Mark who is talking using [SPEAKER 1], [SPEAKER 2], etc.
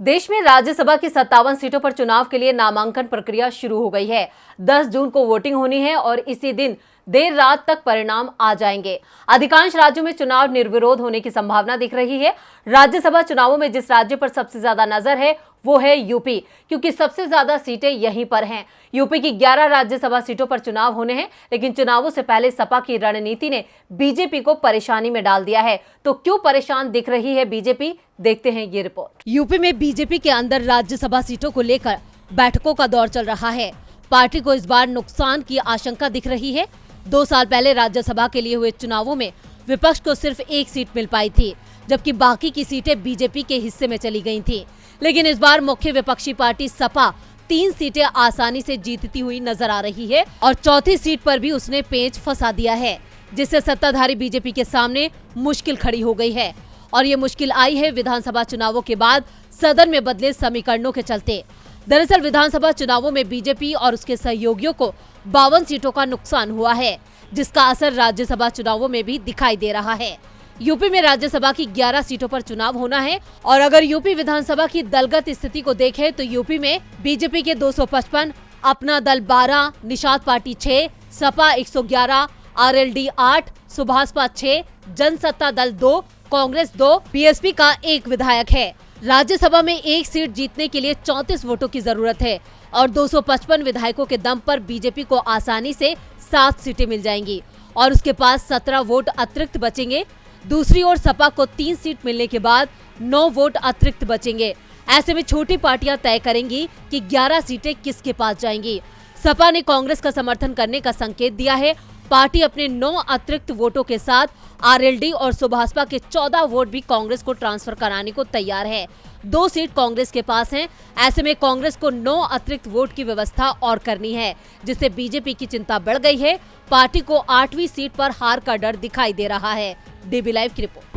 [SPEAKER 1] देश में राज्यसभा की 57 सीटों पर चुनाव के लिए नामांकन प्रक्रिया शुरू हो गई है। 10 जून को वोटिंग होनी है और इसी दिन देर रात तक परिणाम आ जाएंगे। अधिकांश राज्यों में चुनाव निर्विरोध होने की संभावना दिख रही है। राज्यसभा चुनावों में जिस राज्य पर सबसे ज्यादा नजर है वो है यूपी, क्योंकि सबसे ज्यादा सीटें यहीं पर हैं। यूपी की 11 राज्यसभा सीटों पर चुनाव होने हैं, लेकिन चुनावों से पहले सपा की रणनीति ने बीजेपी को परेशानी में डाल दिया है। तो क्यों परेशान दिख रही है बीजेपी, देखते हैं ये रिपोर्ट।
[SPEAKER 2] यूपी में बीजेपी के अंदर राज्यसभा सीटों को लेकर बैठकों का दौर चल रहा है। पार्टी को इस बार नुकसान की आशंका दिख रही है। 2 साल पहले राज्यसभा के लिए हुए चुनावों में विपक्ष को सिर्फ 1 सीट मिल पाई थी, जबकि बाकी की सीटें बीजेपी के हिस्से में चली गई थी। लेकिन इस बार मुख्य विपक्षी पार्टी सपा 3 सीटें आसानी से जीतती हुई नजर आ रही है और चौथी सीट पर भी उसने पेंच फंसा दिया है, जिससे सत्ताधारी बीजेपी के सामने मुश्किल खड़ी हो गई है। और ये मुश्किल आई है विधानसभा चुनावों के बाद सदन में बदले समीकरणों के चलते। दरअसल विधानसभा चुनावों में बीजेपी और उसके सहयोगियों को 52 सीटों का नुकसान हुआ है, जिसका असर राज्यसभा चुनावों में भी दिखाई दे रहा है। यूपी में राज्यसभा की 11 सीटों पर चुनाव होना है और अगर यूपी विधानसभा की दलगत स्थिति को देखें तो यूपी में बीजेपी के 255, अपना दल 12, निषाद पार्टी 6, सपा 111, आरएलडी 8, सुभाषपा 6, जनसत्ता दल 2, कांग्रेस 2, बीएसपी का 1 विधायक है। राज्यसभा में 1 सीट जीतने के लिए 34 वोटों की जरूरत है और 255 विधायकों के दम पर बीजेपी को आसानी से 7 सीटें मिल जाएंगी और उसके पास 17 वोट अतिरिक्त बचेंगे। दूसरी ओर सपा को 3 सीट मिलने के बाद 9 वोट अतिरिक्त बचेंगे। ऐसे में छोटी पार्टियां तय करेंगी कि 11 सीटें किसके पास जाएंगी। सपा ने कांग्रेस का समर्थन करने का संकेत दिया है। पार्टी अपने 9 अतिरिक्त वोटों के साथ आरएलडी और सुभाषपा के 14 वोट भी कांग्रेस को ट्रांसफर कराने को तैयार है। 2 सीट कांग्रेस के पास हैं। ऐसे में कांग्रेस को 9 अतिरिक्त वोट की व्यवस्था और करनी है, जिससे बीजेपी की चिंता बढ़ गई है। पार्टी को 8वीं सीट पर हार का डर दिखाई दे रहा है। डीबी लाइव की रिपोर्ट।